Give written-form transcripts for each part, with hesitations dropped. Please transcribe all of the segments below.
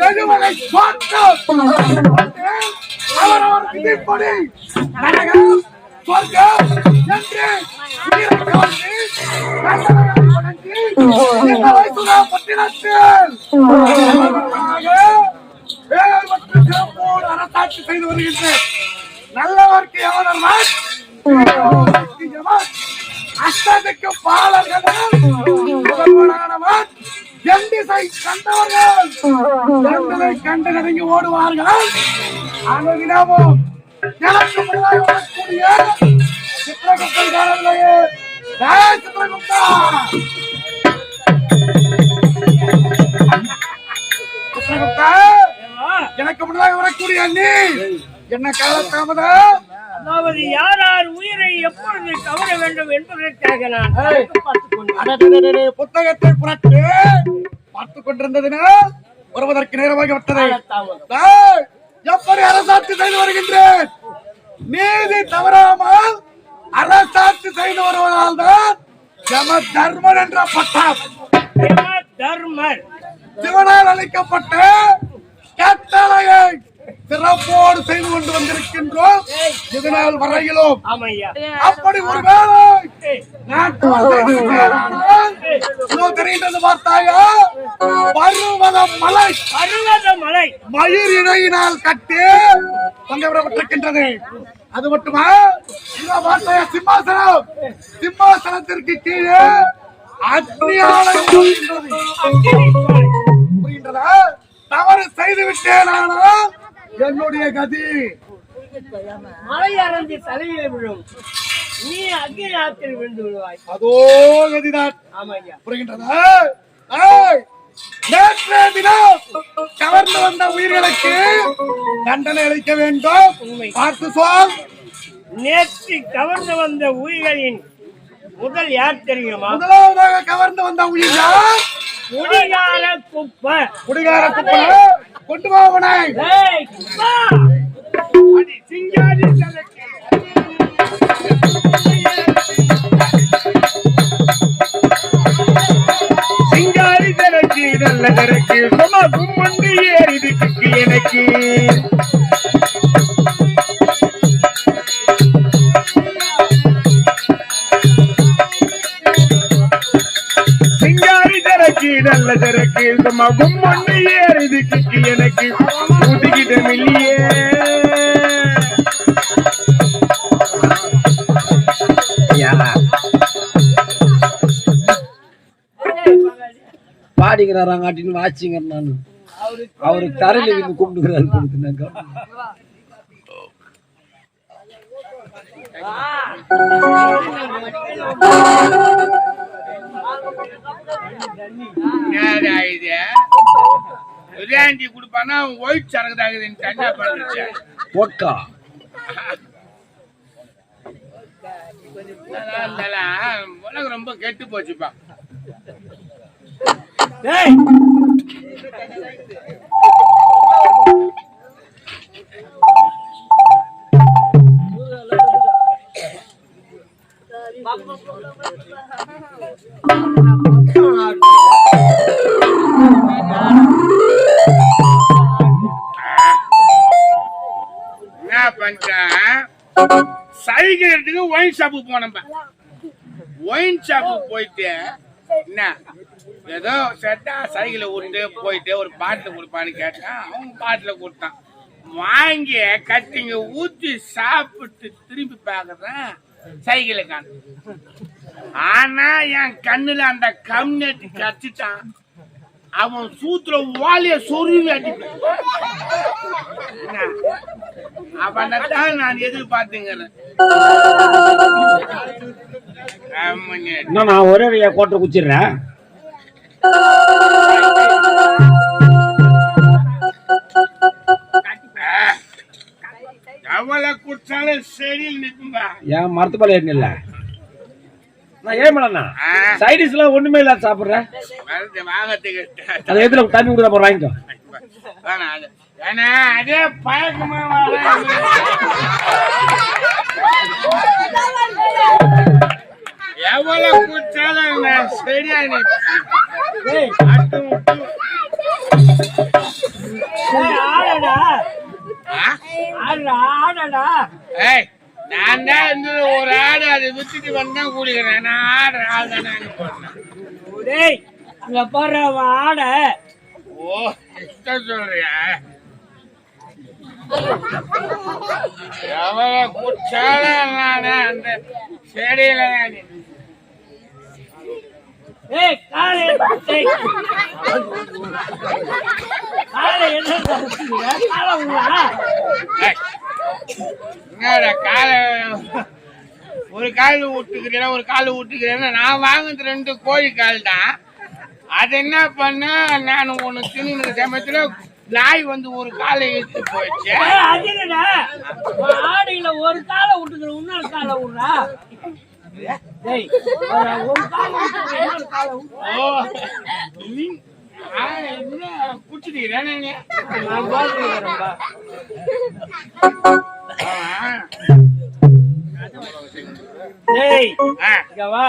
எதுவரை பார்த்தோம் அவரவர் விதிப்படி நரகம் சொர்க்கம் என்று அரசாட்சி செய்து வருகின்ற நல்லவர்க்கு எவனர் அஷ்டத்துக்கு பாலர்கள் முதல்வனானவர் எண்டிசை கண்டவர்கள் கண்டு நெருங்கி ஓடுவார்கள். அனுதினமும் எனக்கு முன்னாடி வரக்கூடிய சித்திரகுப்தன் காலத்திலேயே சித்திரகுப்தா சித்திரகுப்தா எனக்கு முன்னாடி வரக்கூடிய நீ என்ன காலத்தாமதம் அதாவது யார் யார் உயிரை எப்பொழுது கவர வேண்டும் என்பதற்காக நான் புத்தகத்தை புரட்டு பார்த்துக் கொண்டிருந்ததுன்னா வருவதற்கு நேரமாகி விட்டது. எப்படி அரசாட்சி செய்து வருகின்றேன் நீதி தவறாமல் அரசாட்சி செய்து வருவதால் தான் யம தர்மன் என்ற பட்டம் தர்மன் சிவனால் அளிக்கப்பட்ட கட்டளையை சிறப்போடு செய்து கொண்டு வந்திருக்கின்றோம். இதனால் வரையிலும் அப்படி ஒரு வேலை தெரிகின்றது பார்த்தாயா பருவத மலை மயிர் இணையினால் கட்டி பங்கப்பட்டிருக்கின்றது. அது மட்டுமா பார்த்தாயா சிம்மாசனம் சிம்மாசனத்திற்கு கீழே அக்னியாலை புரிகின்றதா? தவறு செய்து விட்டேனானால் என்னுடைய கதி மலை அறந்து தலையில விழும், நீ அக்னி ஆற்றில் விழுந்து விடுவாய். அதோ கதிதான். புரிகின்றதா? கவர்ந்து வந்த உயிர்களுக்கு தண்டனை அளிக்க வேண்டும். பார்த்து சொல். நேற்று கவர்ந்து வந்த உயிர்களின் முதல் யார் தெரியுமா? முதலாவதாக கவர்ந்து வந்த உயிர்கள் குடிகார குப்பை. குடிகார குப்பை கொண்டு போவனை சிங்காரி சிங்காரி தனக்கு நல்ல தனக்கு சுமக்கும் மண்டு ஏறிதுக்கு எனக்கு நல்ல தரக்கு சுமகும் மண்ணு ஏறிதுக்கு எனக்கு ஊதிக்கிட்ட இல்லையே. பாடிக்கிறாராங்காட்டின்னு வாச்சிங்க நான் அவருக்கு தரையில இருந்து கூப்பிடுகிறாரு கொடுத்துனாங்க. குடுப்பானா ஒயிட் சரக்கு தண்ணா பண்ணுச்சு போட்டா உலகம் ரொம்ப கெட்டு போச்சுப்பா. என்ன பண்றேன் சைக்கிள் ஒயின் ஷாப்பு போனப்ப ஒயின் ஷாப்பு போயிட்டு என்ன ஏதோ செட்டா சைக்கிளை விட்டு போயிட்டு ஒரு பாட்டில் கொடுப்பான்னு கேட்டேன். அவங்க பாட்டில் கொடுத்தான். வாங்கி கட்டிங்க ஊத்தி சாப்பிட்டு திரும்பி பாக்குறேன் சைக்கிளை காண. ஆனா என் கண்ணுல அந்த கம்யூனிட்டி கச்சிட்டான். அவன் சூத்துல வாலிய சொருவி அடிப்பேன். அவனத்தான் நான் எதிர்பார்த்துங்கிறேன். நான் ஒரே கோட்டை குச்சிடுறேன். எவ்வளவு குடிச்சாலும் சரியில் நிற்கும்பா. ஏன் மரத்து பால் ஏறினில்ல? நான் ஏன் பண்ணா சைடிஸ் எல்லாம் ஒண்ணுமே இல்லாத சாப்பிடுறேன். அதை எதுல தண்ணி கொடுத்தா போற வாங்கிக்கோ. அதே பழக்கமா எவ்வளவு குடிச்சாலும் சரியா ஆடடா ஆடடா. ஏய், நான் தான் இருந்தது ஒரு ஆடு, அதை வித்துட்டு வந்தான் கூடிக்கிறேன். நான் ஆடுற ஆள் தானே போடுறேன். டேய் அங்க பாரு அவன் ஆட. ஓ, இஷ்டம் சொல்றியா? எவ்வளவு குச்சாலும் நானே அந்த செடியில ஏய் காலை காலை என்ன காலை உங்களா? என்னடா காலை ஒரு கால் விட்டுக்கிறேன், ஒரு கால் விட்டுக்கிறேன். நான் வாங்குறது 2 கோழி கால் தான். அது என்ன பண்ண, நான் ஒண்ணு தின்னு சமயத்துல நாய் வந்து ஒரு காலை இழுத்து போயிடுச்சு. அதுடா ஆடுல ஒரு காலை விட்டுக்கிற, இன்னொரு காலை விடுறா. டேய் ஒரு காலை விட்டுக்கிற, இன்னொரு காலை குடிச்சிட்டீங்களா? நான் பாத்துக்கிறேன்பா. டேய் இங்க வா.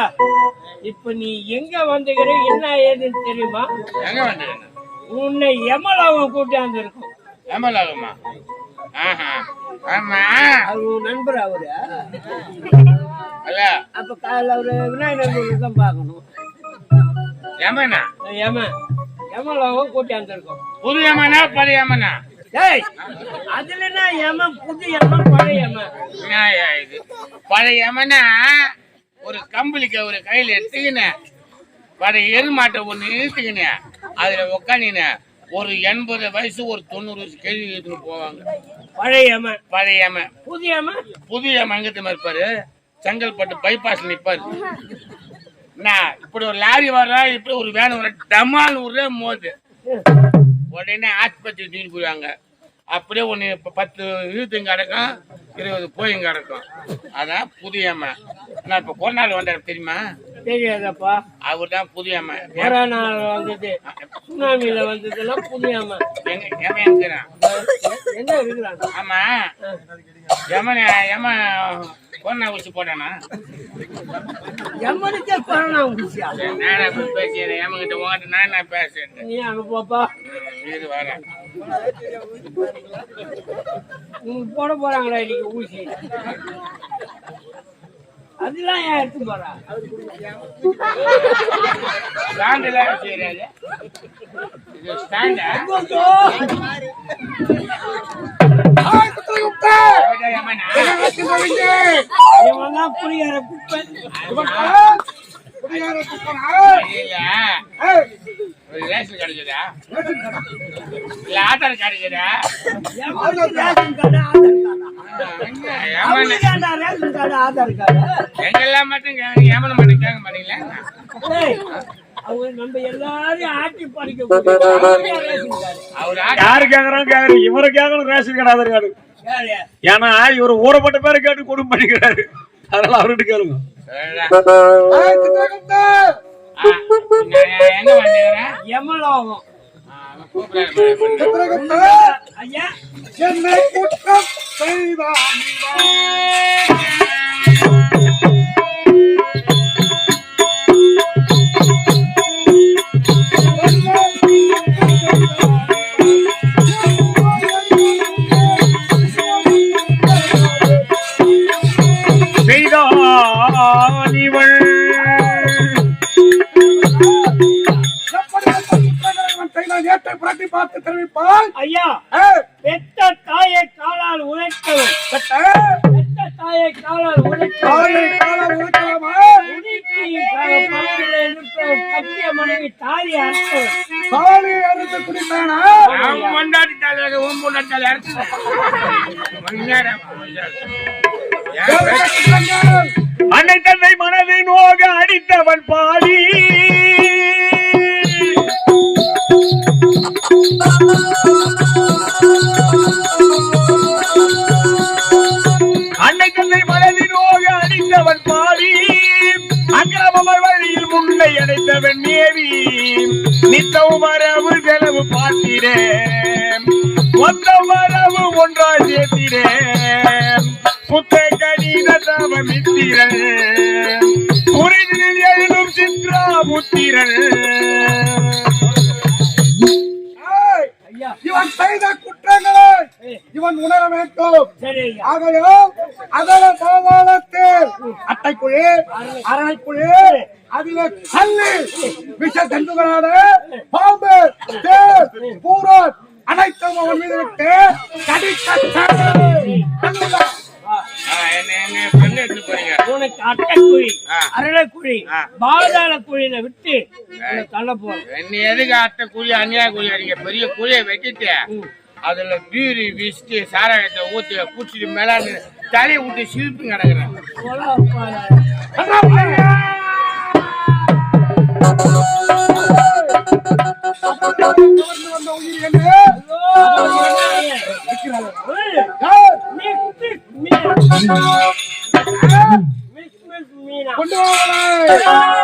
இப்ப நீ எங்க வந்துக்கிற, என்ன ஏதுன்னு தெரியுமா? எங்க வந்து உன்னை எமலாவும் கூட்டாந்து இருக்கும். எமலாகுமா? ஆமா, அது உன் நண்பர் அவரு. அல்ல அப்ப காலைல அவரு விநாயகர் தான் பாக்கணும். யமனா? எமலாவும் கூட்டாந்து இருக்கும். புது யமனா பழைய யமனா? டேய் அதுல என்ன யமன், புது யமன், பழைய யமன். இது பழைய யமனா ஒரு கம்பளிக்க ஒரு கையில எடுத்துக்கினேன், பழைய எருமாட்டை ஒண்ணு இழுத்துக்கினேன், அதுல உக்காண்டின ஒரு 80 வயசு ஒரு 90 வயசு கேள்வி எடுத்துன்னு போவாங்க. பழைய யமன். பழைய யமன். புது யமன்? புது யமன் எங்கத்துமா இருப்பாரு? செங்கல்பட்டு பைபாஸ்ல நிப்பாரு. நான் இப்படி ஒரு லாரி வர்றா, இப்படி ஒரு வேன் வர, டமால் விடுற மோது உடனே ஆஸ்பத்திரி தூக்கிட்டு போயிடுவாங்க. அப்படியே ஒன்று இப்போ 10 இழுத்துங்க கிடக்கும், 20 போயிங்க கிடக்கும். அதான் புதியம்மா. நான் இப்போ கொரோனாவில் வந்தார் தெரியுமா? தெரியாதப்பா. அவர் தான் புதியம்மா. கொரோனா வந்தது, சுனாமியில வந்ததெல்லாம் புதியம்மா. எங்க இருக்கிறான்? என்ன இருக்கிறாங்க? ஆமா, யம கொரோனா ஊசி போட்டானா? யமனுக்கே கொரோனா ஊசியா? நானே பேசுறேன் யமகிட்ட, உங்ககிட்ட நான் பேசுறேன். நீ அங்க போப்பா. இது வர உங்களுக்கு போட போறாங்களா இன்னைக்கு ஊசி? அதெல்லாம் ஏன் எடுத்து போறா? ஸ்டாண்டுல செய்யறாரு. இது ஸ்டாண்டா? இவன்தான் புரியாத குப்பை. ரேஷன் கிடைக்குதா? இல்ல ஆதார் கிடைக்குதா? Ration card, Aadhaar card. எங்கெல்லாம் மட்டும் ஏமன மட்டும் கேட்க மாட்டீங்களா? அவங்க நம்ம எல்லாரையும் ஆட்சி படிக்க. அவரு யாரு கேக்குறாங்க கேக்குற, இவரை கேட்கணும் ரேஷன் கார்டு, ஆதார் கார்டு. ஏன்னா இவரு ஊறப்பட்ட பேரை கேட்டு கொடுமை பண்ணிக்கிறாரு. அதனால அவர்கிட்ட கேளுங்க. எங்க வந்துக்கிறேன்? எமலாகும். ஐயா என்னை குற்றம் செய்தான் பார்த்து தெரிவிப்பால். ஐயா, பெத்த தாயை காலால் உழைக்கவும், பெத்த தாயை காலால் உழைக்கவும், கட்டிய மனைவி தாலி அறுத்தவும், தாலி அறுத்து குடித்தானா? கொண்டாடி தாலி கொண்டாடி தாலி அறுத்து அன்னை தன்னை மனதை நோக அடித்தவன் பாடி, அன்னை தன்னை மனதின் நோக அடித்தவன் பாடி, அக்கிரமமர் வழியில் முன்னை அடைத்தவன் மேவி, நித்தம் வரவு செலவு பார்க்கிறேன், மொத்த வரவு ஒன்றாய் சேர்க்கிறேன், புத்த கடித தவமித்திரன், புரிதில் எழுதும் சித்ரா முத்திரன். இவன் செய்த குற்றங்களை இவன் உணர வேண்டும். சரி ஐயா. ஆகையால் அதல பாதாளத்தில் அட்டைக்குழி, அரணைக்குழி, அதில கல்லு, விஷ ஜந்துகளான பாம்பு, தேள், பூரான் அனைத்தும் அவன் மீது விட்டு என்ன பெண்ணு எடுத்து போறீங்க? உனக்கு அட்டைக்குழி, ஆ. அரளைக்குழி, ஆ. பாதாள குழியில விட்டு உன்னை தள்ள போறோம். என்ன எதுக்கு அட்டை குழி அந்நியா குழி அடிக்க? பெரிய குழியை வெட்டிட்டு அதுல பீரி விஸ்கி சாராயத்தை ஊத்தி குடிச்சிட்டு மேல தலையை விட்டு சிரிப்பு கிடக்குறேன். கொண்டு வா.